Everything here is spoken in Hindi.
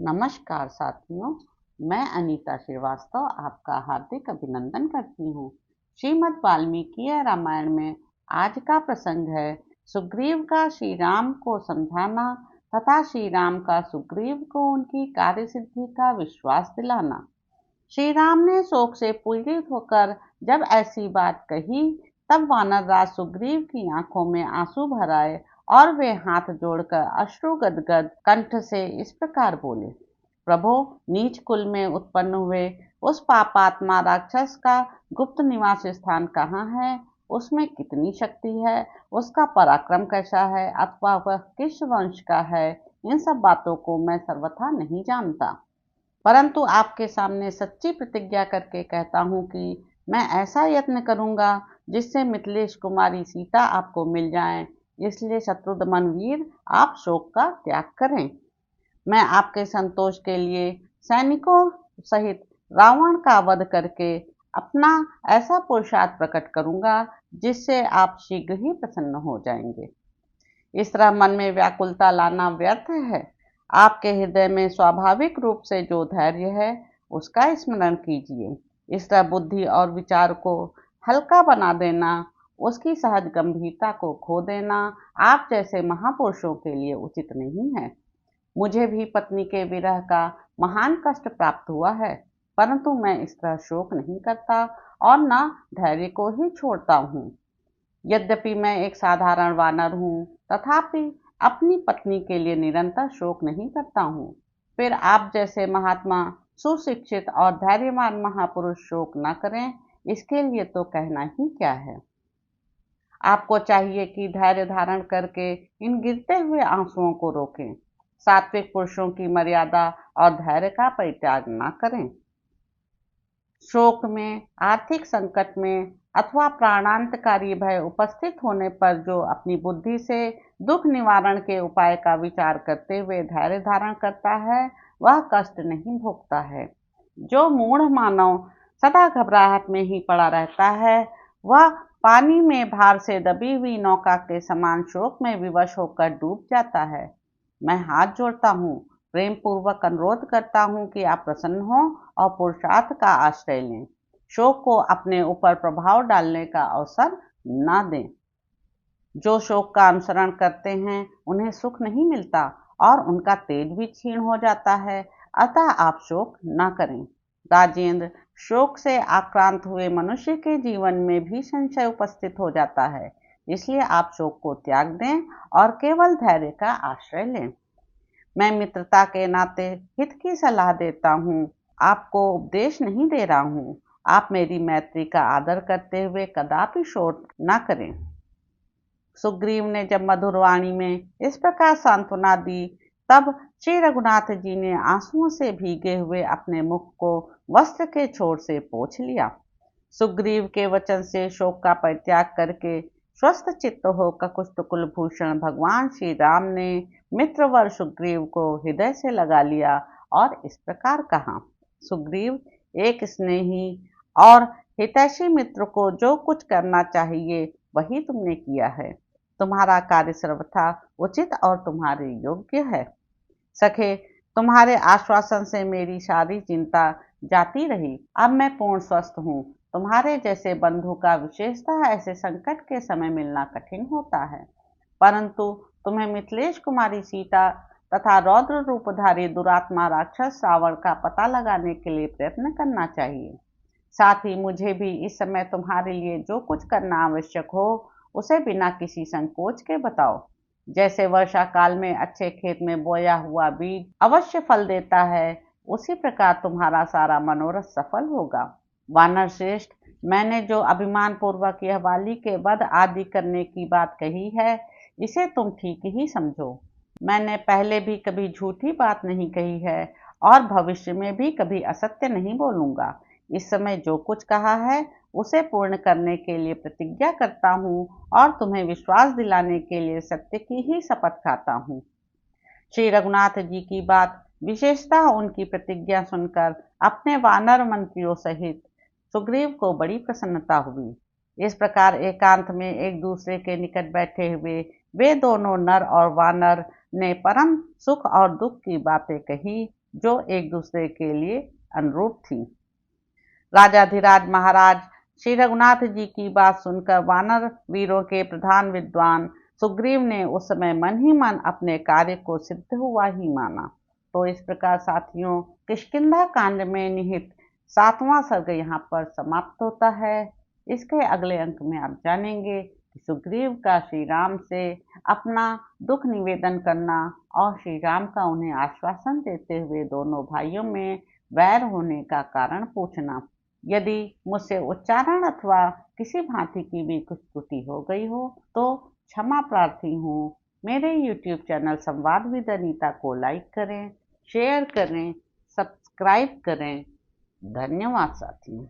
नमस्कार साथियों, मैं अनीता श्रीवास्तव आपका हार्दिक अभिनंदन करती हूँ। श्रीमद् वाल्मीकि रामायण में आज का प्रसंग है सुग्रीव का श्री राम को समझाना तथा श्री राम का सुग्रीव को उनकी कार्य सिद्धि का विश्वास दिलाना। श्री राम ने शोक से पीड़ित होकर जब ऐसी बात कही, तब वानर राज सुग्रीव की आंखों में आंसू भर आए और वे हाथ जोड़कर अश्रु गदगद कंठ से इस प्रकार बोले। प्रभो, नीच कुल में उत्पन्न हुए उस पापात्मा राक्षस का गुप्त निवास स्थान कहाँ है? उसमें कितनी शक्ति है? उसका पराक्रम कैसा है अथवा वह किस वंश का है? इन सब बातों को मैं सर्वथा नहीं जानता, परंतु आपके सामने सच्ची प्रतिज्ञा करके कहता हूँ कि मैं ऐसा यत्न करूंगा जिससे मिथिलेश कुमारी सीता आपको मिल जाएं। इसलिए शत्रुघ्न वीर, आप शोक का त्याग करें। मैं आपके संतोष के लिए सैनिकों सहित रावण का वध करके अपना ऐसा पुरुषार्थ प्रकट करूंगा जिससे आप शीघ्र ही प्रसन्न हो जाएंगे। इस तरह मन में व्याकुलता लाना व्यर्थ है। आपके हृदय में स्वाभाविक रूप से जो धैर्य है उसका स्मरण कीजिए। इस तरह बुद्धि और विचार को हल्का बना देना, उसकी सहज गंभीरता को खो देना आप जैसे महापुरुषों के लिए उचित नहीं है। मुझे भी पत्नी के विरह का महान कष्ट प्राप्त हुआ है, परंतु मैं इस तरह शोक नहीं करता और न धैर्य को ही छोड़ता हूँ। यद्यपि मैं एक साधारण वानर हूँ, तथापि अपनी पत्नी के लिए निरंतर शोक नहीं करता हूँ। फिर आप जैसे महात्मा, सुशिक्षित और धैर्यवान महापुरुष शोक न करें, इसके लिए तो कहना ही क्या है। आपको चाहिए कि धैर्य धारण करके इन गिरते हुए आंसुओं को रोकें। सात्विक पुरुषों की मर्यादा और धैर्य का परित्याग न करें। शोक में, आर्थिक संकट में अथवा प्राणांतकारी भय उपस्थित होने पर जो अपनी बुद्धि से दुख निवारण के उपाय का विचार करते हुए धैर्य धारण करता है, वह कष्ट नहीं भोगता है। जो मूढ़ मानव सदा घबराहट में ही पड़ा रहता है, वह पानी में भार से दबी हुई नौका के समान शोक में विवश होकर डूब जाता है। मैं हाथ जोड़ता हूँ, प्रेम पूर्वक अनुरोध करता हूँ कि आप प्रसन्न हों और पुरुषार्थ का आश्रय लें। शोक को अपने ऊपर प्रभाव डालने का अवसर न दें। जो शोक का अनुसरण करते हैं उन्हें सुख नहीं मिलता और उनका तेज भी क्षीण हो जाता है, अतः आप शोक न करें। राजेंद्र, शोक से आक्रांत हुए मनुष्य के जीवन में भी संशय उपस्थित हो जाता है, इसलिए आप शोक को त्याग दें और केवल धैर्य का आश्रय लें। मैं मित्रता के नाते हित की सलाह देता हूँ, आपको उपदेश नहीं दे रहा हूँ। आप मेरी मैत्री का आदर करते हुए कदापि शोक न करें। सुग्रीव ने जब मधुर वाणी में इस प्रकार सांत्वना दी, तब श्री रघुनाथ जी ने आंसुओं से भीगे हुए अपने मुख को वस्त्र के छोर से पोंछ लिया। सुग्रीव के वचन से शोक का परित्याग करके स्वस्थ चित्त होकर कुष्ठ भूषण भगवान श्री राम ने मित्रवर सुग्रीव को हृदय से लगा लिया और इस प्रकार कहा। सुग्रीव, एक स्नेही और हितैषी मित्र को जो कुछ करना चाहिए वही तुमने किया है। तुम्हारा कार्य सर्वथा उचित और तुम्हारे योग्य है। सखे, तुम्हारे आश्वासन से मेरी सारी चिंता जाती रही। अब मैं पूर्ण स्वस्थ हूँ। तुम्हारे जैसे बंधु का विशेषतः ऐसे संकट के समय मिलना कठिन होता है, परंतु तुम्हें मिथिलेश कुमारी सीता तथा रौद्र रूपधारी दुरात्मा राक्षस रावण का पता लगाने के लिए प्रयत्न करना चाहिए। साथ ही मुझे भी इस समय तुम्हारे लिए जो कुछ करना आवश्यक हो उसे बिना किसी संकोच के बताओ। जैसे वर्षा काल में अच्छे खेत में बोया हुआ बीज अवश्य फल देता है, उसी प्रकार तुम्हारा सारा मनोरथ सफल होगा। वानर श्रेष्ठ, मैंने जो अभिमान पूर्वक यह वाली के वध आदि करने की बात कही है, इसे तुम ठीक ही समझो। मैंने पहले भी कभी झूठी बात नहीं कही है और भविष्य में भी कभी असत्य नहीं बोलूंगा। इस समय जो कुछ कहा है उसे पूर्ण करने के लिए प्रतिज्ञा करता हूँ और तुम्हें विश्वास दिलाने के लिए सत्य की ही शपथ खाता हूँ। श्री रघुनाथ जी की बात, विशेषतः उनकी प्रतिज्ञा सुनकर अपने वानर मंत्रियों सहित सुग्रीव को बड़ी प्रसन्नता हुई। इस प्रकार एकांत में एक दूसरे के निकट बैठे हुए वे दोनों नर और वानर ने परम सुख और दुख की बातें कही जो एक दूसरे के लिए अनुरूप थी। राजाधिराज महाराज श्री रघुनाथ जी की बात सुनकर वानर वीरों के प्रधान विद्वान सुग्रीव ने उस समय मन ही मन अपने कार्य को सिद्ध हुआ ही माना। तो इस प्रकार साथियों, किष्किंधा कांड में निहित 7वां सर्ग यहाँ पर समाप्त होता है। इसके अगले अंक में आप जानेंगे कि सुग्रीव का श्री राम से अपना दुख निवेदन करना और श्री राम का उन्हें आश्वासन देते हुए दोनों भाइयों में वैर होने का कारण पूछना। यदि मुझसे उच्चारण अथवा किसी भांति की भी कुछ त्रुटि हो गई हो तो क्षमा प्रार्थी हूँ। मेरे YouTube चैनल संवाद विद अनीता को लाइक करें, शेयर करें, सब्सक्राइब करें। धन्यवाद साथियों।